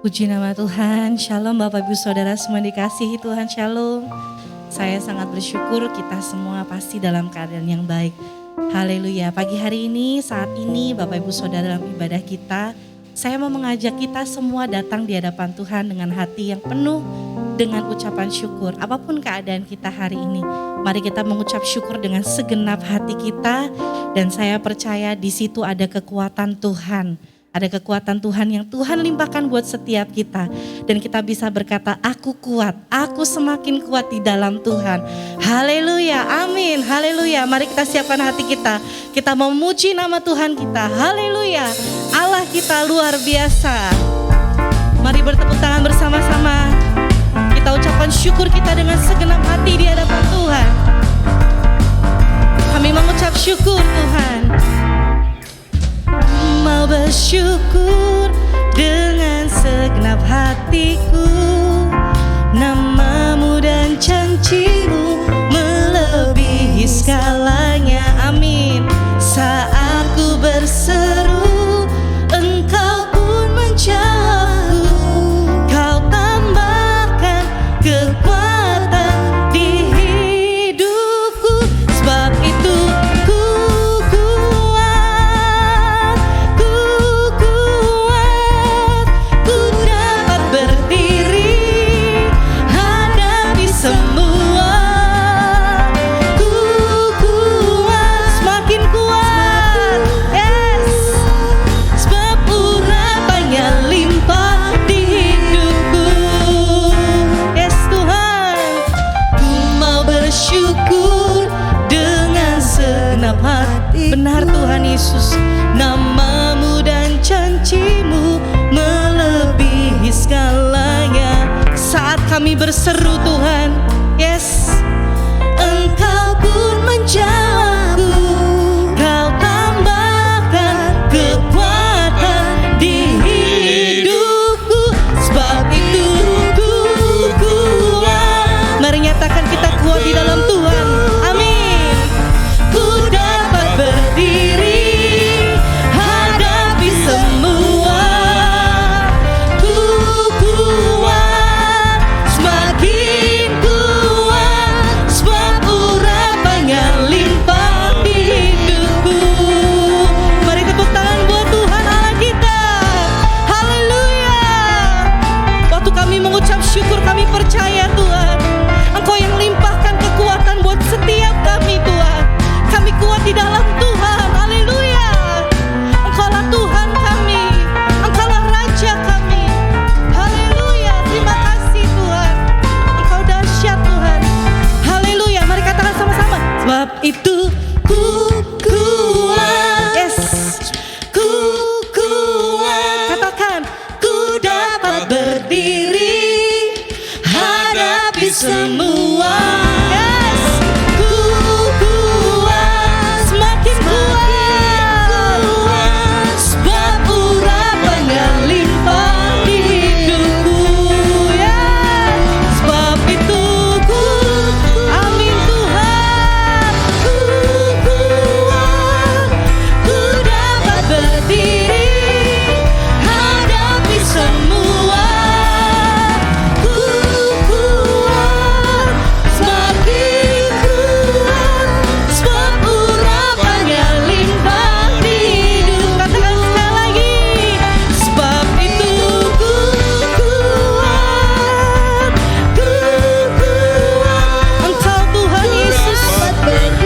Puji nama Tuhan, Shalom Bapak Ibu Saudara semua dikasihi Tuhan, Shalom. Saya sangat bersyukur kita semua pasti dalam keadaan yang baik. Haleluya, pagi hari ini, saat ini Bapak Ibu Saudara dalam ibadah kita, saya mau mengajak kita semua datang di hadapan Tuhan dengan hati yang penuh dengan ucapan syukur. Apapun keadaan kita hari ini, mari kita mengucap syukur dengan segenap hati kita. Dan saya percaya di situ ada kekuatan Tuhan. Ada kekuatan Tuhan yang Tuhan limpahkan buat setiap kita. Dan kita bisa berkata, aku kuat, aku semakin kuat di dalam Tuhan. Haleluya, amin, haleluya. Mari kita siapkan hati kita. Kita memuji nama Tuhan kita, haleluya. Allah kita luar biasa. Mari bertepuk tangan bersama-sama. Kita ucapkan syukur kita dengan segenap hati di hadapan Tuhan. Kami mengucap syukur Tuhan. Mau bersyukur dengan segenap hatiku, namamu dan janjimu melebihi segalanya, amin. Saat ku berseru, engkau pun menjawabku, kau tambahkan kekuatan di hidupku. Sebab itu ku kuat, ku dapat berdiri hadapi semua. Ku kuat, semakin kuat, yes. Sebab urapannya limpah di hidupku, yes Tuhan. Ku mau bersyukur dengan segenap hati. Benar Tuhan Yesus, namamu dan janjimu melebihi segalanya. Saat kami berseru Tuhan, yes, engkau pun menjawabku, kau tambahkan kekuatan di hidupku. Sebab itu ku kuat. Mari nyatakan kita kuat di dalam Tuhan, amin. Ku dapat berdiri hadapi semua. Ku kuat, semakin kuat. Sebab urapannya limpah di hidupku. Mari tepuk tangan buat Tuhan Allah kita. Haleluya. Waktu kami mengucap syukur, kami percaya Tuhan, Engkau yang limpahkan kekuatan buat setiap kami Tuhan. Kami kuat di dalam Tuhan, haleluya. Engkaulah Tuhan kami, Engkaulah Raja kami, haleluya. Terima kasih Tuhan, Engkau dahsyat Tuhan, haleluya. Mari katakan sama-sama, sebab itu ku kuat, yes, ku kuat. Katakan, ku dapat berdiri hadapi semua. Yes, ku kuat, semakin kuat. Sebab urapannya limpah di hidupku. Yes, sebab itu ku, amin Tuhan. Ku kuat, ku dapat berdiri hadapi semua. Ku kuat, semakin kuat. Sebab urapannya limpah di hidup. Katakan sekali lagi. Sebab itu ku kuat, ku kuat. Engkau Tuhan Yesus,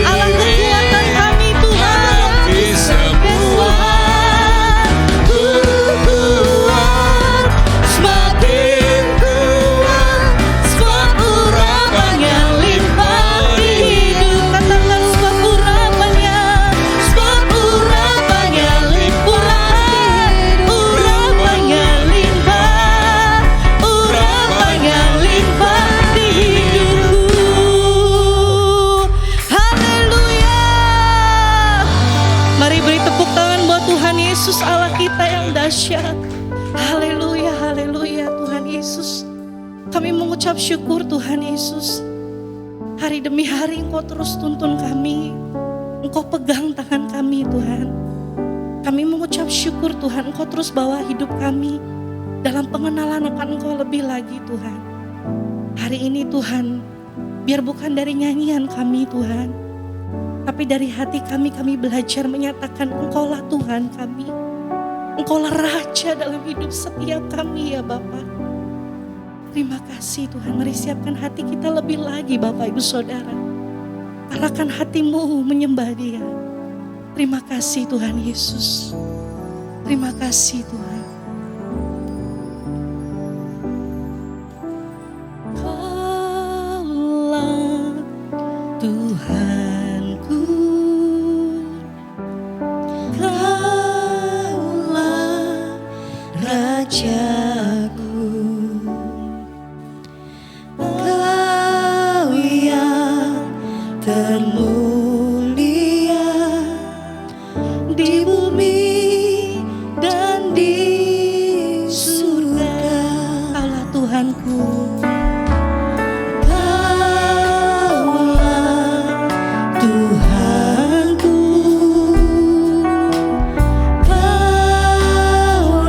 Allah kekuatan kami Tuhan. Yes Tuhan, ku kuat, semakin kuat. Sebab urapannya limpah di hidup. Katakan sebab urapannya limpah. Urapannya limpah, urapannya limpah di hidupku. Haleluya. Mari beri tepuk tangan buat Tuhan Yesus Allah kita yang dahsyat. Haleluya, haleluya Tuhan Yesus. Kami mengucap syukur Tuhan Yesus. Hari demi hari Engkau terus tuntun kami. Engkau pegang tangan kami Tuhan. Kami mengucap syukur Tuhan, Engkau terus bawa hidup kami. dalam pengenalan akan Engkau lebih lagi Tuhan. Hari ini Tuhan, biar bukan dari nyanyian kami Tuhan, tapi dari hati kami belajar menyatakan Engkaulah Tuhan kami. Engkaulah Raja dalam hidup setiap kami ya Bapa. Terima kasih Tuhan, mari siapkan hati kita lebih lagi Bapak Ibu Saudara. Arahkan hatimu menyembah Dia. Terima kasih Tuhan Yesus. Terima kasih Tuhan. Kaulah Tuhanku, Kaulah Rajaku, Kau yang termulia di bumi dan di surga. Kaulah Tuhanku, Kaulah Tuhanku, Kaulah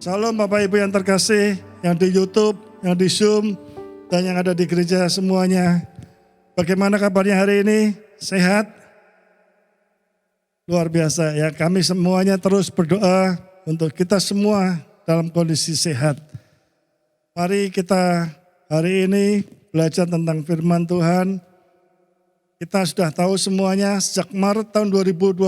Shalom Bapak Ibu yang terkasih, yang di YouTube, yang di Zoom, dan yang ada di gereja semuanya. Bagaimana kabarnya hari ini? Sehat? Luar biasa ya, kami semuanya terus berdoa untuk kita semua dalam kondisi sehat. Mari kita hari ini belajar tentang firman Tuhan. Kita sudah tahu semuanya sejak Maret tahun 2020,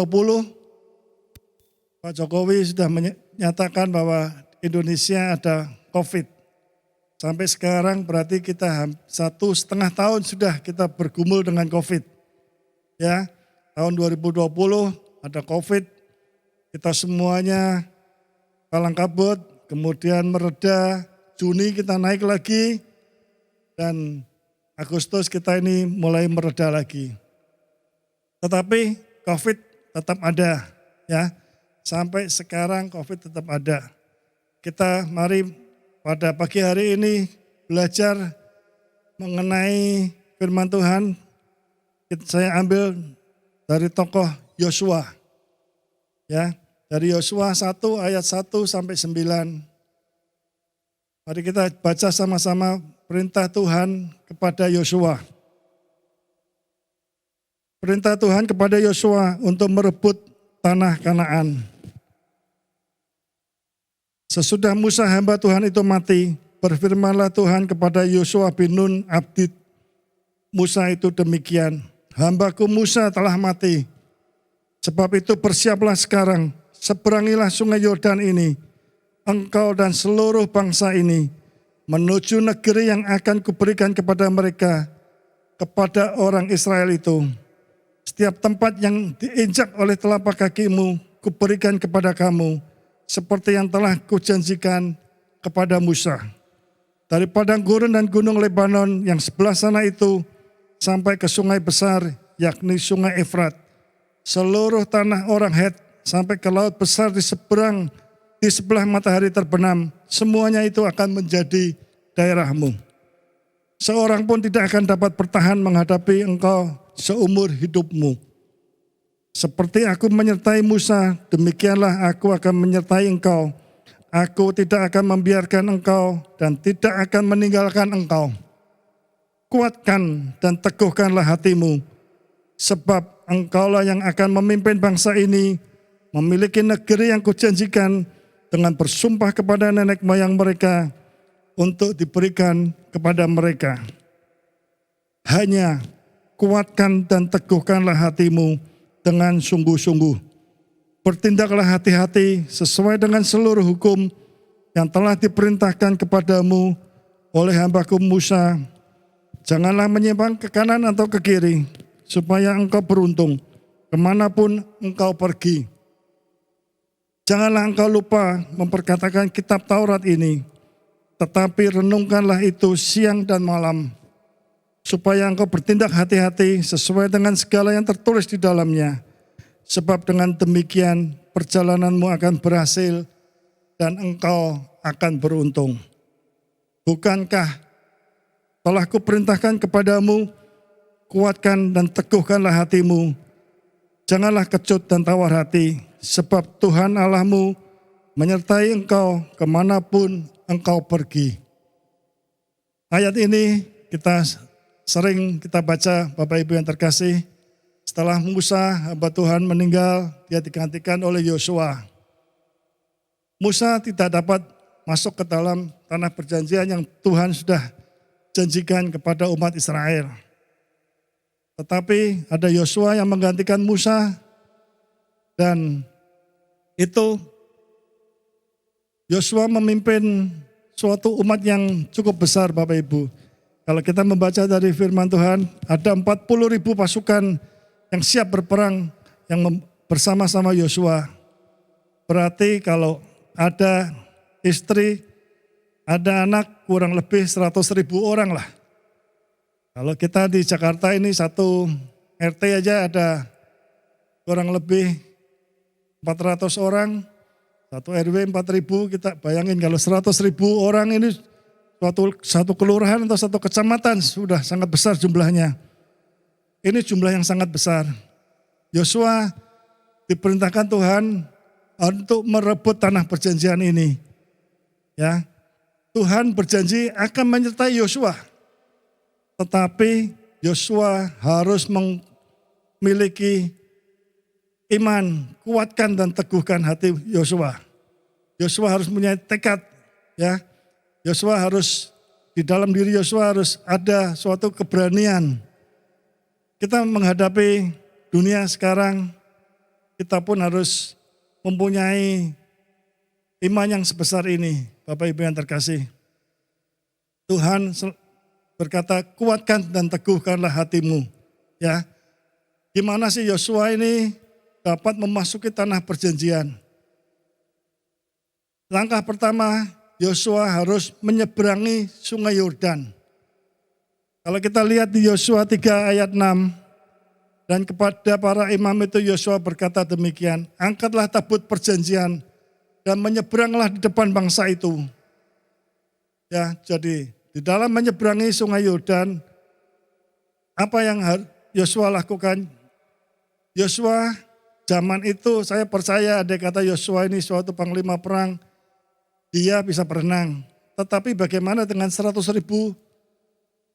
Pak Jokowi sudah menyatakan bahwa Indonesia ada COVID. Sampai sekarang berarti kita 1,5 tahun sudah kita bergumul dengan COVID. Ya, tahun 2020 ada COVID, kita semuanya kalang kabut, kemudian mereda, Juni kita naik lagi, dan Agustus kita ini mulai mereda lagi. Tetapi COVID tetap ada, ya. Sampai sekarang COVID tetap ada. Kita mari pada pagi hari ini belajar mengenai firman Tuhan. Saya ambil dari tokoh Yosua. Ya, dari Yosua 1 ayat 1 sampai 9. Mari kita baca sama-sama perintah Tuhan kepada Yosua. Perintah Tuhan kepada Yosua untuk merebut tanah Kanaan. Sesudah Musa hamba Tuhan itu mati, berfirmanlah Tuhan kepada Yosua bin Nun abdi Musa itu demikian. Hambaku Musa telah mati. Sebab itu bersiaplah sekarang, seberangilah sungai Yordan ini, engkau dan seluruh bangsa ini, menuju negeri yang akan kuberikan kepada mereka, kepada orang Israel itu. Setiap tempat yang diinjak oleh telapak kakimu, kuberikan kepada kamu, seperti yang telah kujanjikan kepada Musa. Dari padang gurun dan gunung Lebanon yang sebelah sana itu, sampai ke sungai besar, yakni sungai Efrat, seluruh tanah orang Het, sampai ke laut besar di sebelah matahari terbenam, semuanya itu akan menjadi daerahmu. Seorang pun tidak akan dapat bertahan menghadapi engkau seumur hidupmu. Seperti aku menyertai Musa, demikianlah aku akan menyertai engkau. Aku tidak akan membiarkan engkau dan tidak akan meninggalkan engkau. Kuatkan dan teguhkanlah hatimu, sebab engkaulah yang akan memimpin bangsa ini, memiliki negeri yang kujanjikan dengan bersumpah kepada nenek moyang mereka untuk diberikan kepada mereka. Hanya kuatkan dan teguhkanlah hatimu dengan sungguh-sungguh. Bertindaklah hati-hati sesuai dengan seluruh hukum yang telah diperintahkan kepadamu oleh hambaku Musa. Janganlah menyimpang ke kanan atau ke kiri, supaya engkau beruntung kemanapun engkau pergi. Janganlah engkau lupa memperkatakan kitab Taurat ini, tetapi renungkanlah itu siang dan malam, supaya engkau bertindak hati-hati sesuai dengan segala yang tertulis di dalamnya. Sebab dengan demikian perjalananmu akan berhasil dan engkau akan beruntung. Bukankah telah kuperintahkan kepadamu, kuatkan dan teguhkanlah hatimu. Janganlah kecut dan tawar hati, sebab Tuhan Allahmu menyertai engkau kemanapun engkau pergi. Ayat ini sering kita baca, Bapak Ibu yang terkasih. Setelah Musa, hamba Tuhan meninggal, dia digantikan oleh Yosua. Musa tidak dapat masuk ke dalam tanah perjanjian yang Tuhan sudah janjikan kepada umat Israel. Tetapi ada Yosua yang menggantikan Musa, dan itu Yosua memimpin suatu umat yang cukup besar, Bapak Ibu. Kalau kita membaca dari firman Tuhan, ada 40.000 pasukan yang siap berperang yang bersama-sama Yosua. Berarti kalau ada istri, ada anak, kurang lebih 100.000 orang lah. Kalau kita di Jakarta ini satu RT aja ada kurang lebih 400 orang, satu RW 4.000, kita bayangin kalau 100.000 orang ini satu kelurahan atau satu kecamatan sudah sangat besar jumlahnya. Ini jumlah yang sangat besar. Yosua diperintahkan Tuhan untuk merebut tanah perjanjian ini. Ya, Tuhan berjanji akan menyertai Yosua. Tetapi Yosua harus memiliki iman, kuatkan dan teguhkan hati Yosua. Yosua harus punya tekad, ya. Yosua harus di dalam diri Yosua harus ada suatu keberanian. Kita menghadapi dunia sekarang, kita pun harus mempunyai iman yang sebesar ini, Bapak Ibu yang terkasih. Tuhan berkata, kuatkan dan teguhkanlah hatimu. Ya, gimana sih Yosua ini dapat memasuki tanah perjanjian? Langkah pertama, Yosua harus menyeberangi sungai Yordan. Kalau kita lihat di Yosua 3 ayat 6, dan kepada para imam itu Yosua berkata demikian, angkatlah tabut perjanjian dan menyeberanglah di depan bangsa itu. Ya, jadi di dalam menyeberangi sungai Yordan, apa yang Yosua lakukan? Yosua zaman itu saya percaya ada kata Yosua ini suatu panglima perang, dia bisa berenang. Tetapi bagaimana dengan 100.000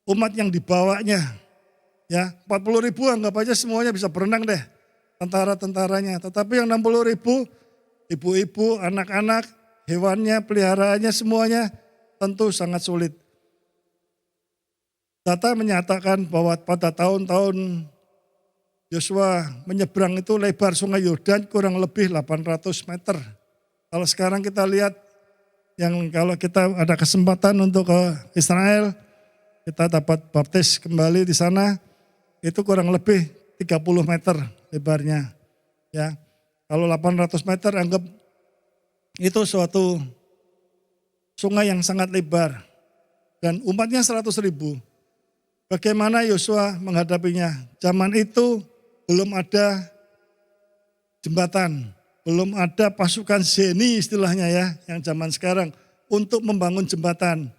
umat yang dibawanya? Ya, 40.000 anggap aja semuanya bisa berenang deh, tentara-tentaranya. Tetapi yang 60.000, ibu-ibu, anak-anak, hewannya, peliharaannya semuanya tentu sangat sulit. Data menyatakan bahwa pada tahun-tahun Yosua menyeberang itu lebar sungai Yordan kurang lebih 800 meter. Kalau sekarang kita lihat, kalau kita ada kesempatan untuk ke Israel, kita dapat baptis kembali di sana, itu kurang lebih 30 meter lebarnya. Ya, kalau 800 meter anggap itu suatu sungai yang sangat lebar dan umatnya 100.000. Bagaimana Yosua menghadapinya? Zaman itu belum ada jembatan, belum ada pasukan Zeni istilahnya ya, yang zaman sekarang untuk membangun jembatan.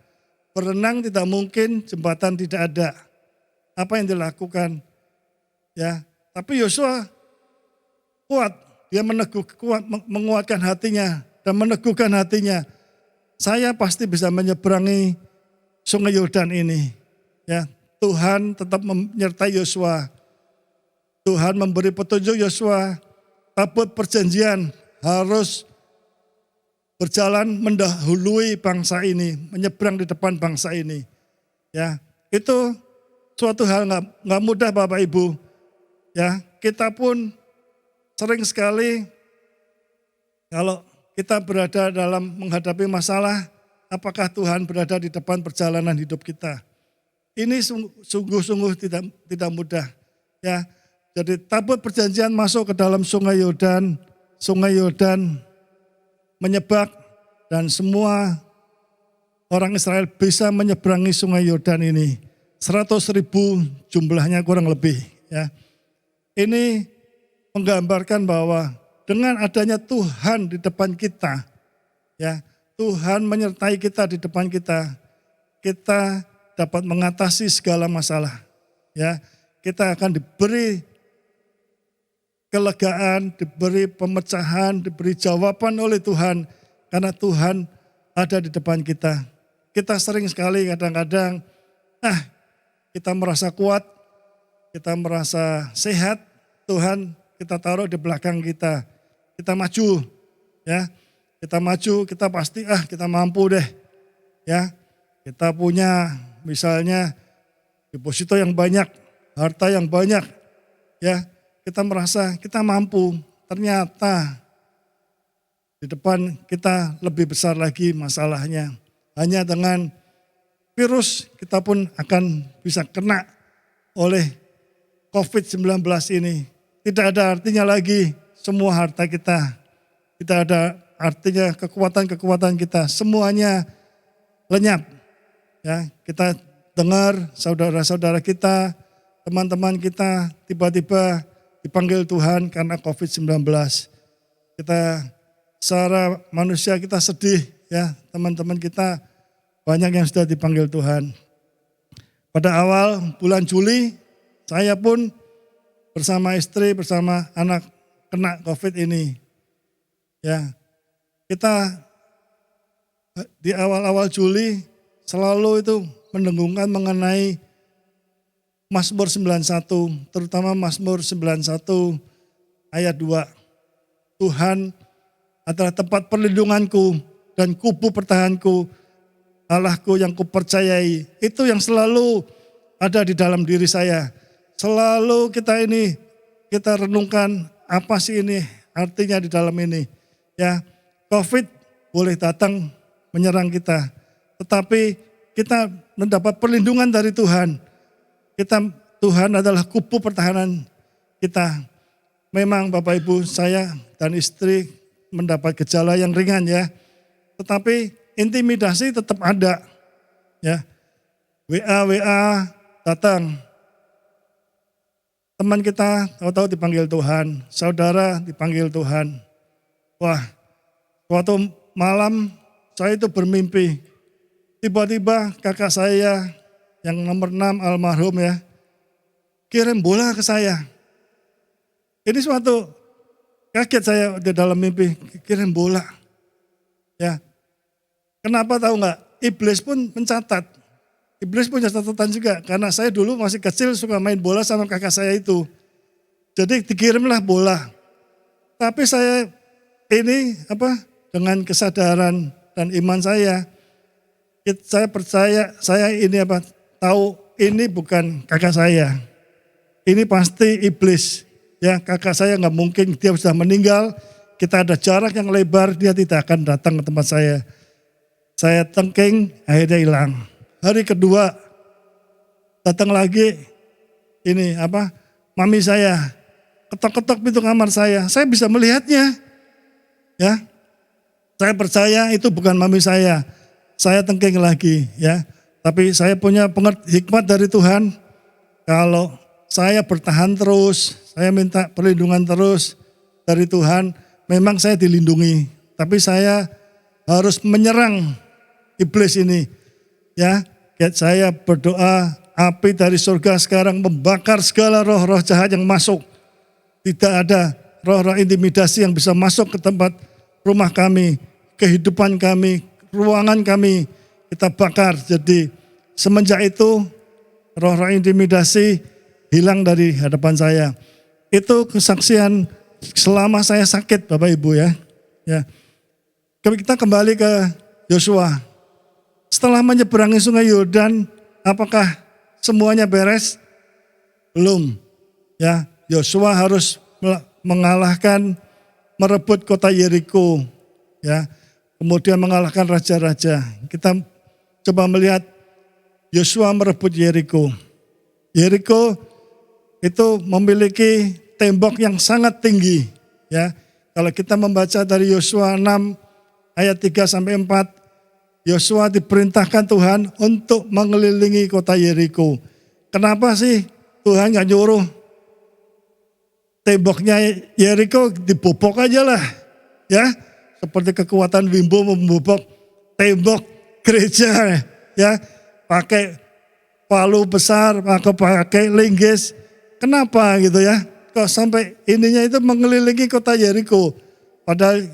Berenang tidak mungkin, jembatan tidak ada. Apa yang dilakukan? Ya, tapi Yosua kuat, dia menguatkan hatinya dan meneguhkan hatinya. Saya pasti bisa menyeberangi sungai Yordan ini. Ya, Tuhan tetap menyertai Yosua. Tuhan memberi petunjuk Yosua, tabut perjanjian harus berjalan mendahului bangsa ini, menyeberang di depan bangsa ini. Ya, itu suatu hal nggak mudah Bapak Ibu. Ya, kita pun sering sekali kalau kita berada dalam menghadapi masalah, apakah Tuhan berada di depan perjalanan hidup kita? Ini sungguh-sungguh tidak mudah. Ya, jadi tabut perjanjian masuk ke dalam sungai Yordan menyebak dan semua orang Israel bisa menyeberangi sungai Yordan ini. 100.000 jumlahnya kurang lebih. Ya, ini menggambarkan bahwa dengan adanya Tuhan di depan kita, ya, Tuhan menyertai kita di depan kita, kita dapat mengatasi segala masalah. Ya, kita akan diberi kelegaan, diberi pemecahan, diberi jawaban oleh Tuhan karena Tuhan ada di depan kita. Kita sering sekali kadang-kadang kita merasa kuat, kita merasa sehat, Tuhan kita taruh di belakang kita. Kita maju, ya. Kita maju, kita pasti kita mampu deh. Ya. Kita punya misalnya deposito yang banyak, harta yang banyak, ya. Kita merasa kita mampu. Ternyata di depan kita lebih besar lagi masalahnya. Hanya dengan virus kita pun akan bisa kena oleh COVID-19 ini. Tidak ada artinya lagi semua harta kita. Tidak ada artinya kekuatan-kekuatan kita. Semuanya lenyap. Ya, kita dengar saudara-saudara kita, teman-teman kita tiba-tiba dipanggil Tuhan karena COVID-19. Kita secara manusia kita sedih ya, teman-teman kita banyak yang sudah dipanggil Tuhan. Pada awal bulan Juli saya pun bersama istri, bersama anak kena COVID ini. Ya, kita di awal-awal Juli selalu itu mendengungkan mengenai Mazmur 91, terutama Mazmur 91 ayat 2. Tuhan adalah tempat perlindunganku dan kubu pertahananku, Allahku yang kupercayai. Itu yang selalu ada di dalam diri saya. Selalu kita renungkan apa sih ini artinya di dalam ini. Ya, COVID boleh datang menyerang kita, tetapi kita mendapat perlindungan dari Tuhan. Tuhan adalah kubu pertahanan kita. Memang Bapak Ibu, saya dan istri mendapat gejala yang ringan ya. Tetapi intimidasi tetap ada. Ya. WA datang. Teman kita tahu-tahu dipanggil Tuhan, saudara dipanggil Tuhan. Wah, suatu malam saya itu bermimpi. Tiba-tiba kakak saya yang nomor 6 almarhum ya, kirim bola ke saya. Ini suatu kaget saya di dalam mimpi, kirim bola. Ya. Kenapa tahu nggak? Iblis pun mencatat. Iblis punya catatan juga, karena saya dulu masih kecil suka main bola sama kakak saya itu. Jadi dikirimlah bola. Tapi saya dengan kesadaran dan iman saya percaya, tahu ini bukan kakak saya. Ini pasti iblis. Ya, kakak saya nggak mungkin, dia sudah meninggal, kita ada jarak yang lebar, dia tidak akan datang ke tempat saya. Saya tengking, akhirnya hilang. Hari kedua datang lagi mami saya ketok-ketok pintu kamar saya bisa melihatnya. Ya, saya percaya itu bukan mami saya. Saya tengking lagi ya. Tapi saya punya hikmat dari Tuhan. Kalau saya bertahan terus, saya minta perlindungan terus dari Tuhan, memang saya dilindungi. Tapi saya harus menyerang iblis ini. Ya, saya berdoa api dari surga sekarang membakar segala roh-roh jahat yang masuk. Tidak ada roh-roh intimidasi yang bisa masuk ke tempat rumah kami, kehidupan kami, ruangan kami, kita bakar. Jadi semenjak itu roh-roh intimidasi hilang dari hadapan saya. Itu kesaksian selama saya sakit Bapak Ibu ya. Ya. Kita kembali ke Yosua. Setelah menyeberangi sungai Yordan, apakah semuanya beres? Belum. Ya, Yosua harus merebut kota Yeriko. Ya. Kemudian mengalahkan raja-raja. Kita coba melihat Yosua merebut Yeriko. Yeriko itu memiliki tembok yang sangat tinggi. Ya, kalau kita membaca dari Yosua 6 ayat 3 sampai 4, Yosua diperintahkan Tuhan untuk mengelilingi kota Yeriko. Kenapa sih Tuhan nggak nyuruh temboknya Yeriko dibobok aja lah, ya? Seperti kekuatan Wimbo membobok tembok gereja, ya? Pakai palu besar, pakai linggis. Kenapa gitu ya? Kok sampai ininya itu mengelilingi kota Yeriko. Padahal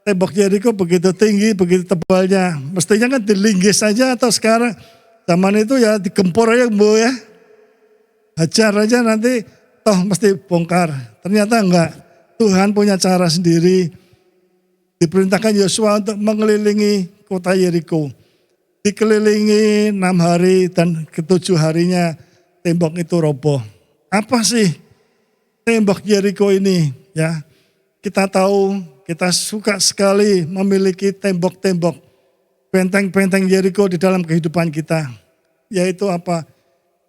tembok Yeriko begitu tinggi, begitu tebalnya. Mestinya kan dilinggis saja, atau sekarang zaman itu ya digempur aja Bu ya. Hajar aja nanti toh mesti bongkar. Ternyata enggak. Tuhan punya cara sendiri. Diperintahkan Yosua untuk mengelilingi kota Yeriko. Dikelilingi 6 hari dan ke-7 harinya tembok itu roboh. Apa sih tembok Yeriko ini? Ya, kita tahu, kita suka sekali memiliki tembok-tembok, benteng-benteng Yeriko di dalam kehidupan kita. Yaitu apa?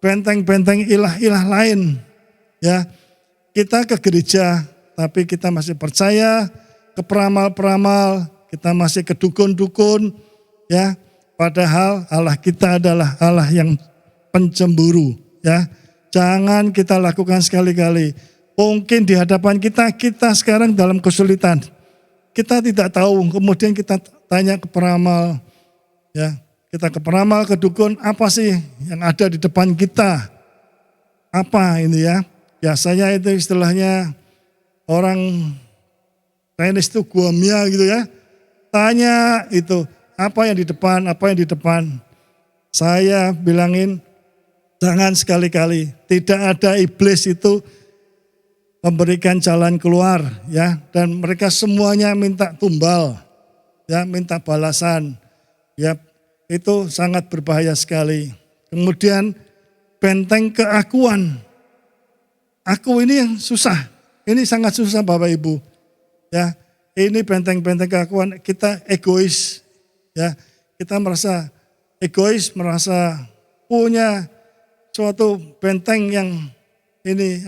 Benteng-benteng ilah-ilah lain. Ya, kita ke gereja, tapi kita masih percaya ke peramal-peramal, kita masih ke dukun-dukun. Ya, padahal Allah kita adalah Allah yang pencemburu. Ya, jangan kita lakukan sekali-kali. Mungkin di hadapan kita sekarang dalam kesulitan. Kita tidak tahu, kemudian kita tanya ke peramal. Ya, kita ke peramal, ke dukun, apa sih yang ada di depan kita? Apa ini ya? Biasanya itu istilahnya orang Chinese itu guamia gitu ya. Tanya itu, apa yang di depan, apa yang di depan. Saya bilangin, jangan sekali-kali, tidak ada iblis itu memberikan jalan keluar, ya, dan mereka semuanya minta tumbal, ya, minta balasan, ya, itu sangat berbahaya sekali. Kemudian benteng keakuan, aku ini yang susah, ini sangat susah Bapak Ibu, ya, ini benteng-benteng keakuan, kita egois, ya, kita merasa egois, merasa punya suatu benteng yang ini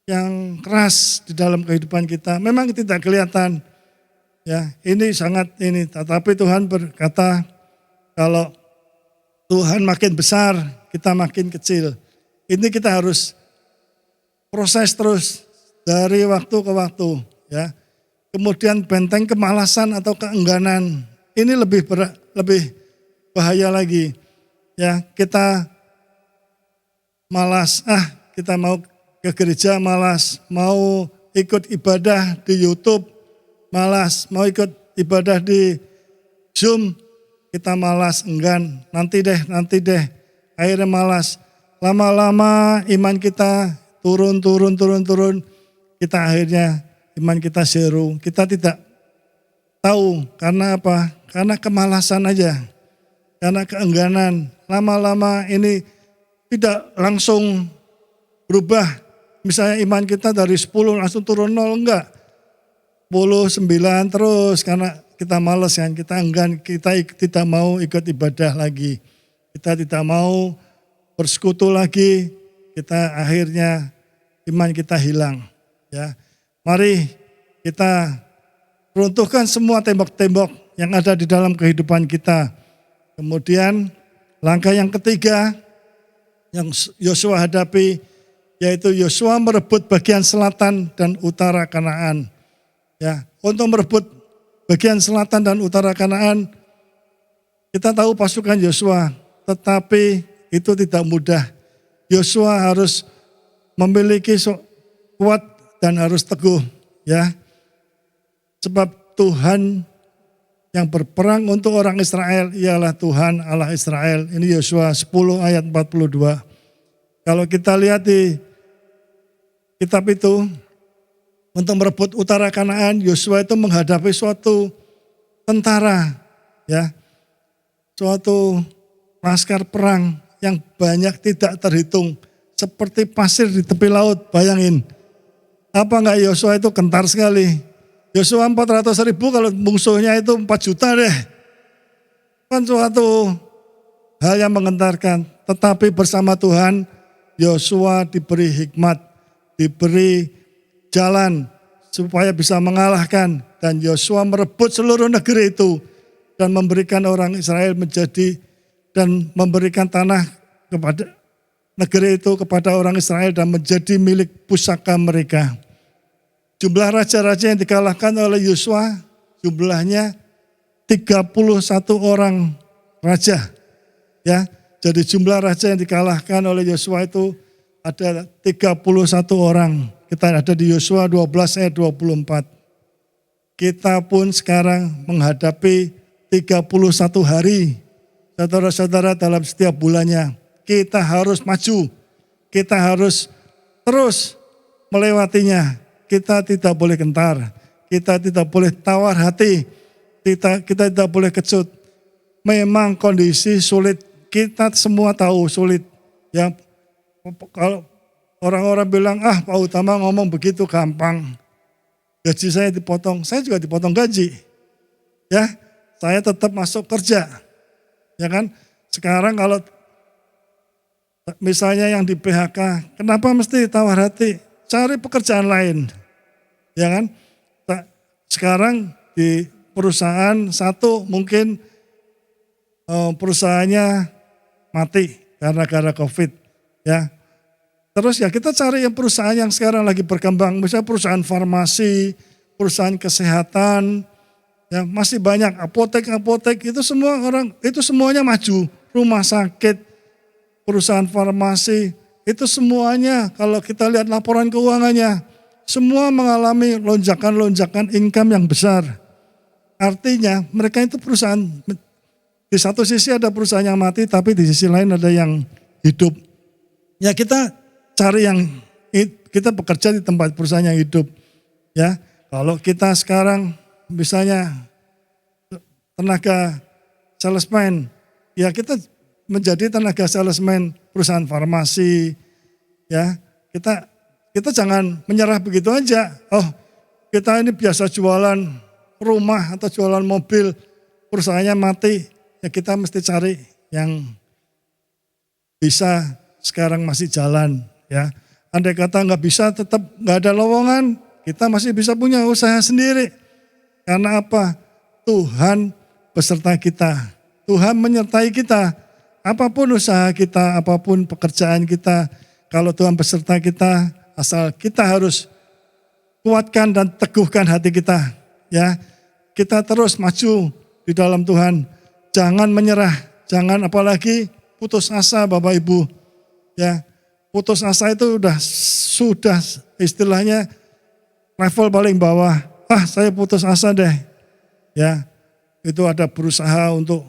yang keras di dalam kehidupan kita. Memang tidak kelihatan, ya, ini sangat ini. Tetapi Tuhan berkata kalau Tuhan makin besar, kita makin kecil. Ini kita harus proses terus dari waktu ke waktu, ya. Kemudian benteng kemalasan atau keengganan, ini lebih bahaya lagi, ya. Kita malas, kita mau ke gereja malas, mau ikut ibadah di YouTube malas, mau ikut ibadah di Zoom kita malas, enggan, nanti deh, akhirnya malas. Lama-lama iman kita turun, kita akhirnya iman kita zero. Kita tidak tahu karena apa? Karena kemalasan aja, karena keengganan. Lama-lama ini tidak langsung berubah. Misalnya iman kita dari 10 langsung turun 0, enggak. 10, 9 terus karena kita malas kan, kita enggan, kita tidak mau ikut ibadah lagi. Kita tidak mau bersekutu lagi, kita akhirnya iman kita hilang. Ya, mari kita runtuhkan semua tembok-tembok yang ada di dalam kehidupan kita. Kemudian langkah yang ketiga yang Yosua hadapi, yaitu Yosua merebut bagian selatan dan utara Kanaan. Ya, untuk merebut bagian selatan dan utara Kanaan, kita tahu pasukan Yosua, tetapi itu tidak mudah. Yosua harus memiliki kuat dan harus teguh, ya. Sebab Tuhan yang berperang untuk orang Israel ialah Tuhan Allah Israel. Ini Yosua 10 ayat 42. Kalau kita lihat di kitab itu, untuk merebut utara Kanaan, Yosua itu menghadapi suatu tentara, ya, suatu laskar perang yang banyak tidak terhitung, seperti pasir di tepi laut. Bayangin, apa enggak Yosua itu gentar sekali. Yosua 400.000, kalau musuhnya itu 4 juta deh. Kan suatu hal yang menggentarkan. Tetapi bersama Tuhan, Yosua diberi hikmat, diberi jalan supaya bisa mengalahkan. Dan Yosua merebut seluruh negeri itu dan memberikan orang Israel menjadi, dan memberikan tanah kepada negeri itu kepada orang Israel dan menjadi milik pusaka mereka. Jumlah raja-raja yang dikalahkan oleh Yosua jumlahnya 31 orang raja. Ya, jadi jumlah raja yang dikalahkan oleh Yosua itu ada 31 orang. Kita ada di Yosua 12 ayat 24. Kita pun sekarang menghadapi 31 hari. Saudara-saudara, dalam setiap bulannya kita harus maju. Kita harus terus melewatinya. Kita tidak boleh gentar, kita tidak boleh tawar hati, kita tidak boleh kecut. Memang kondisi sulit, kita semua tahu sulit. Ya, kalau orang-orang bilang, Pak Utama ngomong begitu gampang, gaji saya dipotong, saya juga dipotong gaji. Ya, saya tetap masuk kerja. Ya kan? Sekarang kalau misalnya yang di PHK, kenapa mesti tawar hati? Cari pekerjaan lain, ya kan? Sekarang di perusahaan satu mungkin perusahaannya mati gara-gara COVID, ya. Terus ya kita cari yang perusahaan yang sekarang lagi berkembang, misalnya perusahaan farmasi, perusahaan kesehatan, ya masih banyak apotek itu semua orang itu semuanya maju, rumah sakit, perusahaan farmasi. Itu semuanya kalau kita lihat laporan keuangannya, semua mengalami lonjakan-lonjakan income yang besar. Artinya mereka itu perusahaan, di satu sisi ada perusahaan yang mati, tapi di sisi lain ada yang hidup. Ya kita cari kita bekerja di tempat perusahaan yang hidup. Ya, kalau kita sekarang misalnya tenaga salesman, ya kita menjadi tenaga salesman perusahaan farmasi. Ya, kita jangan menyerah begitu aja. Oh, kita ini biasa jualan rumah atau jualan mobil, perusahaannya mati, ya kita mesti cari yang bisa sekarang masih jalan. Ya, andai kata nggak bisa, tetap nggak ada lowongan, kita masih bisa punya usaha sendiri. Karena apa? Tuhan beserta kita. Tuhan menyertai kita. Apapun usaha kita, apapun pekerjaan kita, kalau Tuhan beserta kita, asal kita harus kuatkan dan teguhkan hati kita. Ya, kita terus maju di dalam Tuhan. Jangan menyerah, jangan apalagi putus asa Bapak Ibu. Ya, putus asa itu sudah istilahnya level paling bawah. Saya putus asa deh. Ya, itu ada berusaha untuk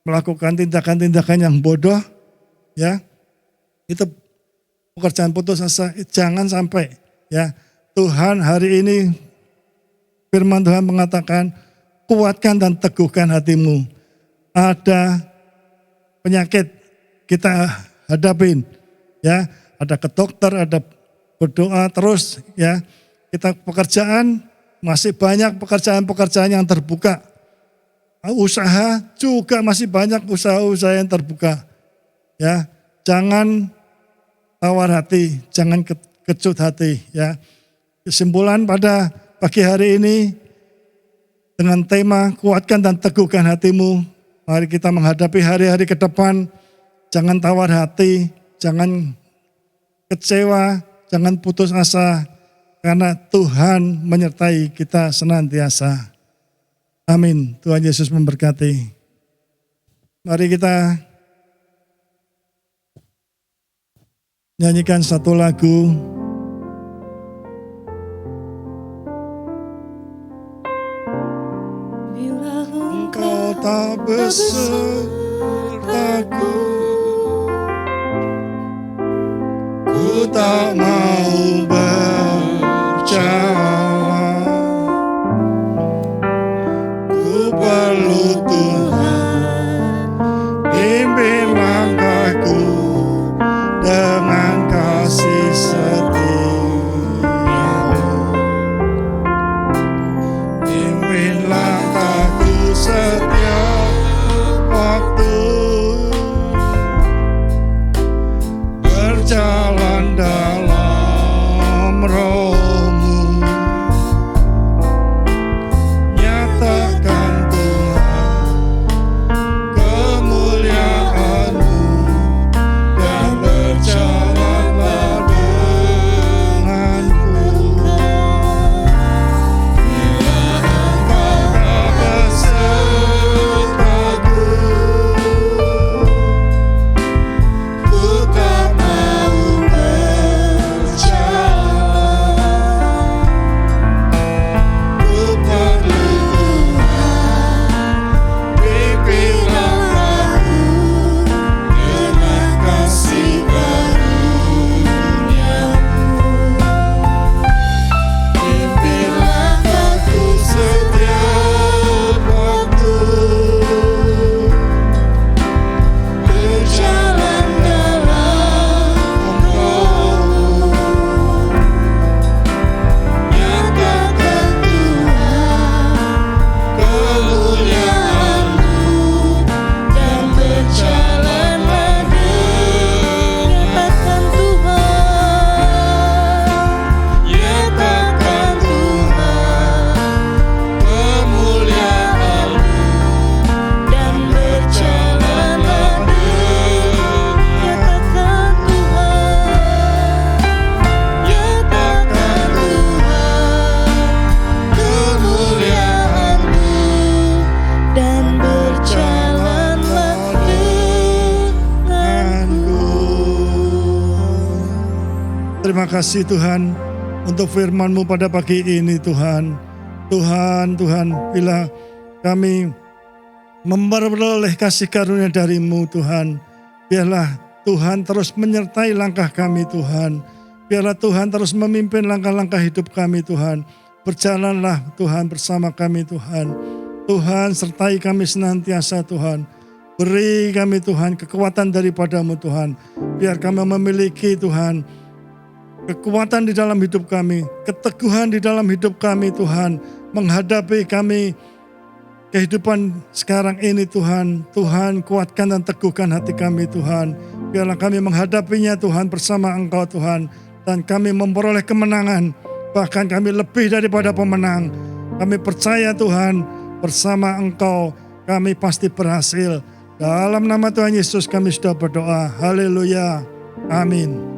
melakukan tindakan-tindakan yang bodoh. Ya, itu pekerjaan putus asa. Jangan sampai. Ya, Tuhan hari ini firman Tuhan mengatakan kuatkan dan teguhkan hatimu. Ada penyakit kita hadapin. Ya, ada ke dokter, ada berdoa terus. Ya, kita pekerjaan masih banyak pekerjaan-pekerjaan yang terbuka. Usaha juga masih banyak usaha-usaha yang terbuka. Ya, jangan tawar hati, jangan kecut hati. Ya, kesimpulan pada pagi hari ini dengan tema kuatkan dan teguhkan hatimu. Mari kita menghadapi hari-hari ke depan. Jangan tawar hati, jangan kecewa, jangan putus asa. Karena Tuhan menyertai kita senantiasa. Amin. Tuhan Yesus memberkati. Mari kita nyanyikan satu lagu. Bila Engkau tak besertaku, ku tak mau berjalan. Ku perlu Tuhan, bimbing langkahku dengan kasih setia-Mu. Bimbing langkahku setiap waktu, berjalan dalam Roh-Mu. Nyatakan Tuhan kemuliaan-Mu dan berjalanlah denganku. Bila Engkau tak besertaku, ku tak mau berjalan. Ku perlu Tuhan, pimpin langkahku dengan kasih karunia-Mu. Pimpin langkahku setiap waktu, berjalan dalam Roh-Mu. Nyatakan Tuhan kemuliaan-Mu dan berjalanlah Nyatakan Tuhan, Nyatakan Tuhan kemuliaan-Mu dan berjalanlah nyatakan Tuhan, Nyatakan Tuhan kemuliaan-Mu dan berjalanlah denganku. Terima kasih Tuhan untuk firman-Mu pada pagi ini Tuhan. Tuhan, bila kami memperoleh kasih karunia dari-Mu Tuhan, biarlah Tuhan terus menyertai langkah kami Tuhan. Biarlah Tuhan terus memimpin langkah-langkah hidup kami Tuhan. Berjalanlah Tuhan bersama kami Tuhan. Tuhan sertai kami senantiasa Tuhan. Beri kami Tuhan kekuatan daripada-Mu Tuhan. Biar kami memiliki Tuhan kekuatan di dalam hidup kami, keteguhan di dalam hidup kami Tuhan. Menghadapi kami kehidupan sekarang ini Tuhan. Tuhan kuatkan dan teguhkan hati kami Tuhan. Biarlah kami menghadapinya Tuhan bersama Engkau Tuhan. Dan kami memperoleh kemenangan. Bahkan kami lebih daripada pemenang. Kami percaya Tuhan bersama Engkau kami pasti berhasil. Dalam nama Tuhan Yesus kami sudah berdoa. Haleluya. Amin.